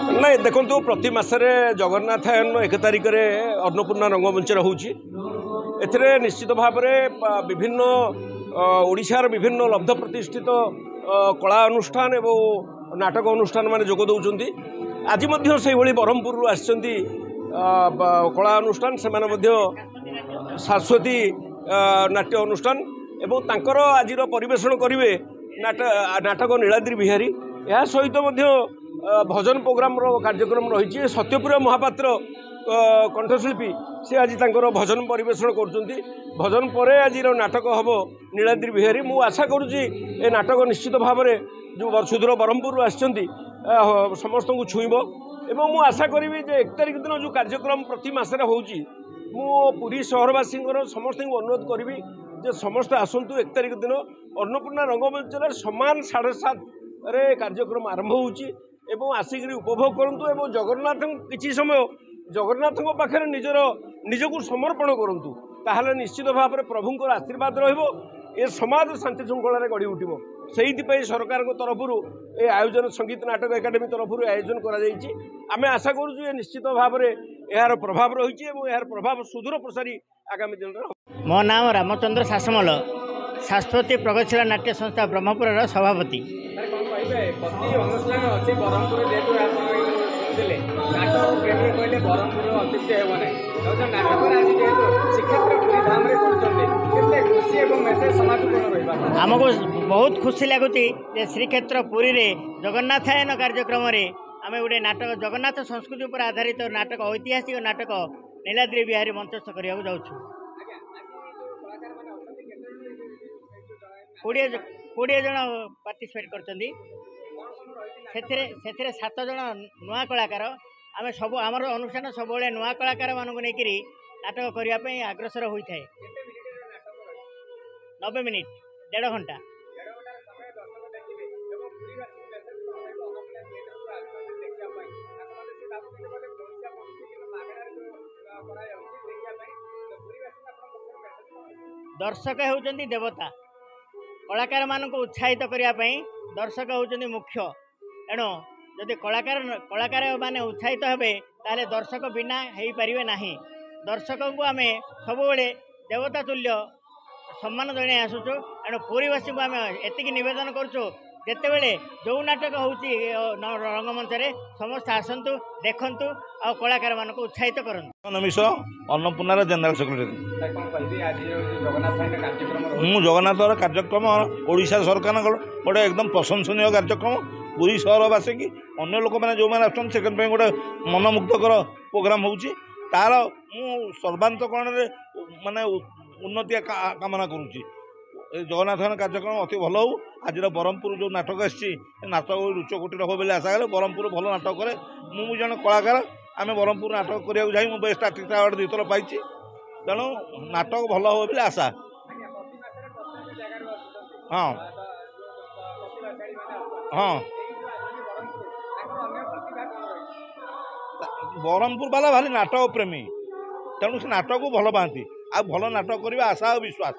ନାଇଁ ଦେଖନ୍ତୁ ପ୍ରତି ମାସରେ ଜଗନ୍ନାଥାୟନ 1 ତାରିଖରେ ଅନ୍ନପୂର୍ଣ୍ଣା ରଙ୍ଗମଞ୍ଚରେ ହେଉଛି। ଏଥିରେ ନିଶ୍ଚିତ ଭାବରେ ବିଭିନ୍ନ ଓଡ଼ିଶାର ବିଭିନ୍ନ ଲବ୍ଧ ପ୍ରତିଷ୍ଠିତ କଳା ଅନୁଷ୍ଠାନ ଏବଂ ନାଟକ ଅନୁଷ୍ଠାନ ମାନେ ଯୋଗ ଦେଉଛନ୍ତି। ଆଜି ମଧ୍ୟ ସେଇଭଳି ବ୍ରହ୍ମପୁରରୁ ଆସିଛନ୍ତି କଳା ଅନୁଷ୍ଠାନ, ସେମାନେ ମଧ୍ୟ ଶାଶ୍ୱତୀ ନାଟ୍ୟ ଅନୁଷ୍ଠାନ ଏବଂ ତାଙ୍କର ଆଜିର ପରିବେଷଣ କରିବେ ନାଟକ ନୀଳାଦ୍ରି ବିହାରୀ। ଏହା ସହିତ ମଧ୍ୟ ଭଜନ ପ୍ରୋଗ୍ରାମର କାର୍ଯ୍ୟକ୍ରମ ରହିଛି। ସତ୍ୟପ୍ରିୟ ମହାପାତ୍ର କଣ୍ଠଶିଳ୍ପୀ ସେ ଆଜି ତାଙ୍କର ଭଜନ ପରିବେଷଣ କରୁଛନ୍ତି। ଭଜନ ପରେ ଆଜିର ନାଟକ ହେବ ନୀଳାଦ୍ରି ବିହାରୀ। ମୁଁ ଆଶା କରୁଛି ଏ ନାଟକ ନିଶ୍ଚିତ ଭାବରେ ଯେଉଁ ସୁଦୂର ବ୍ରହ୍ମପୁରରୁ ଆସିଛନ୍ତି ସମସ୍ତଙ୍କୁ ଛୁଇଁବ ଏବଂ ମୁଁ ଆଶା କରିବି ଯେ 1 ତାରିଖ ଦିନ ଯେଉଁ କାର୍ଯ୍ୟକ୍ରମ ପ୍ରତି ମାସରେ ହେଉଛି, ମୁଁ ପୁରୀ ସହରବାସୀଙ୍କର ସମସ୍ତଙ୍କୁ ଅନୁରୋଧ କରିବି ଯେ ସମସ୍ତେ ଆସନ୍ତୁ। 1 ତାରିଖ ଦିନ ଅନ୍ନପୂର୍ଣ୍ଣା ରଙ୍ଗମଞ୍ଚରେ ସମାନ 7:30ରେ କାର୍ଯ୍ୟକ୍ରମ ଆରମ୍ଭ ହେଉଛି ଏବଂ ଆସିକରି ଉପଭୋଗ କରନ୍ତୁ ଏବଂ ଜଗନ୍ନାଥଙ୍କୁ କିଛି ସମୟ ଜଗନ୍ନାଥଙ୍କ ପାଖରେ ନିଜକୁ ସମର୍ପଣ କରନ୍ତୁ। ତାହେଲେ ନିଶ୍ଚିତ ଭାବରେ ପ୍ରଭୁଙ୍କର ଆଶୀର୍ବାଦ ରହିବ, ଏ ସମାଜ ଶାନ୍ତି ଶୃଙ୍ଖଳାରେ ଗଢ଼ି ଉଠିବ। ସେଇଥିପାଇଁ ସରକାରଙ୍କ ତରଫରୁ ଏ ଆୟୋଜନ ସଙ୍ଗୀତ ନାଟକ ଏକାଡେମୀ ତରଫରୁ ଆୟୋଜନ କରାଯାଇଛି। ଆମେ ଆଶା କରୁଛୁ ଏ ନିଶ୍ଚିତ ଭାବରେ ଏହାର ପ୍ରଭାବ ରହିଛି ଏବଂ ଏହାର ପ୍ରଭାବ ସୁଦୂର ପ୍ରସାରୀ ଆଗାମୀ ଦିନରେ ହେବ। ମୋ ନାମ ରାମଚନ୍ଦ୍ର ଶାସମଲ, ଶାଶ୍ୱତୀ ପ୍ରଗତିଶୀଳ ନାଟ୍ୟ ସଂସ୍ଥା ବ୍ରହ୍ମପୁରର ସଭାପତି। ପ୍ରତି ଅନୁଷ୍ଠାନ ଅଛି ବ୍ରହ୍ମପୁର, ଯେହେତୁ ଆପଣ ଶୁଣିଥିଲେ ନାଟକ ପ୍ରେମୀ କହିଲେ ବ୍ରହ୍ମପୁର ଅତ୍ୟୁକ୍ତି ହେବ ନାହିଁ। ନାଟକରେ ଆଜି ଯେହେତୁ ଶ୍ରୀକ୍ଷେତ୍ର ପୁରୀ ଧାମରେ କରୁଛନ୍ତି, କେତେ ଖୁସି ଏବଂ ମେସେଜ ସମାଜକୁ କ'ଣ ରହିବା? ଆମକୁ ବହୁତ ଖୁସି ଲାଗୁଛି ଯେ ଶ୍ରୀକ୍ଷେତ୍ର ପୁରୀରେ ଜଗନ୍ନାଥାୟନ କାର୍ଯ୍ୟକ୍ରମରେ ଆମେ ଗୋଟେ ନାଟକ ଜଗନ୍ନାଥ ସଂସ୍କୃତି ଉପରେ ଆଧାରିତ ନାଟକ, ଐତିହାସିକ ନାଟକ ନୀଳାଦ୍ରି ବିହାରୀ ମଞ୍ଚସ୍ଥ କରିବାକୁ ଯାଉଛୁ। 20 ଜଣ ପାର୍ଟିସିପେଟ୍ କରିଛନ୍ତି। ସେଥିରେ 7 ଜଣ ନୂଆ କଳାକାର। ଆମେ ସବୁ ଆମର ଅନୁଷ୍ଠାନ ସବୁବେଳେ ନୂଆ କଳାକାରମାନଙ୍କୁ ନେଇକରି ନାଟକ କରିବା ପାଇଁ ଅଗ୍ରସର ହୋଇଥାଏ। 90 ମିନିଟ୍, 1.5 ଘଣ୍ଟା। ଦର୍ଶକ ହେଉଛନ୍ତି ଦେବତା। କଳାକାରମାନଙ୍କୁ ଉତ୍ସାହିତ କରିବା ପାଇଁ ଦର୍ଶକ ହେଉଛନ୍ତି ମୁଖ୍ୟ। ଏଣୁ ଯଦି କଳାକାରମାନେ ଉତ୍ସାହିତ ହେବେ ତାହେଲେ ଦର୍ଶକ ବିନା ହେଇପାରିବେ ନାହିଁ। ଦର୍ଶକଙ୍କୁ ଆମେ ସବୁବେଳେ ଦେବତା ତୁଲ୍ୟ ସମ୍ମାନ ଜଣାଇ ଆସୁଛୁ। ଏଣୁ ପୁରୀବାସୀଙ୍କୁ ଆମେ ଏତିକି ନିବେଦନ କରୁଛୁ, ଯେତେବେଳେ ଯେଉଁ ନାଟକ ହେଉଛି ରଙ୍ଗମଞ୍ଚରେ ସମସ୍ତେ ଆସନ୍ତୁ, ଦେଖନ୍ତୁ ଆଉ କଳାକାରମାନଙ୍କୁ ଉତ୍ସାହିତ କରନ୍ତୁ। ଅନ୍ନପୂର୍ଣ୍ଣାର ଜେନେରାଲ ସେକ୍ରେଟାରୀ। ମୁଁ ଜଗନ୍ନାଥର କାର୍ଯ୍ୟକ୍ରମ ଓଡ଼ିଶା ସରକାରଙ୍କ ଗୋଟେ ଏକଦମ ପ୍ରଶଂସନୀୟ କାର୍ଯ୍ୟକ୍ରମ। ପୁରୀ ସହରବାସୀ କି ଅନ୍ୟ ଲୋକମାନେ ଯେଉଁମାନେ ଆସୁଛନ୍ତି ସେକେଣ୍ଡ ପାଇଁ ଗୋଟେ ମନମୁଗ୍ଧକର ପ୍ରୋଗ୍ରାମ ହେଉଛି। ତାର ମୁଁ ସର୍ବାନ୍ତକରଣରେ ମାନେ ଉନ୍ନତି କାମନା କରୁଛି। ଏ ଜଗନ୍ନାଥଙ୍କ କାର୍ଯ୍ୟକ୍ରମ ଅତି ଭଲ ହେଉ। ଆଜିର ବ୍ରହ୍ମପୁର ଯେଉଁ ନାଟକ ଆସିଛି ସେ ନାଟକ ଉଚ୍ଚକୋଟୀର ହେବ ବୋଲି ଆଶା କଲେ। ବ୍ରହ୍ମପୁର ଭଲ ନାଟକ କରେ। ମୁଁ ଜଣେ କଳାକାର, ଆମେ ବ୍ରହ୍ମପୁର ନାଟକ କରିବାକୁ ଯାଇ ମୁଁ ବେଷ୍ଟ ଆର୍ଟିଷ୍ଟ ଆୱାର୍ଡ଼ 2 ଥର ପାଇଛି। ତେଣୁ ନାଟକ ଭଲ ହେବ ବୋଲି ଆଶା। ହଁ ହଁ, ବ୍ରହ୍ମପୁର ବାଲା ଭାରି ନାଟକ ପ୍ରେମୀ, ତେଣୁ ସେ ନାଟକକୁ ଭଲ ପାଆନ୍ତି ଆଉ ଭଲ ନାଟକ କରିବା ଆଶା ଆଉ ବିଶ୍ୱାସ।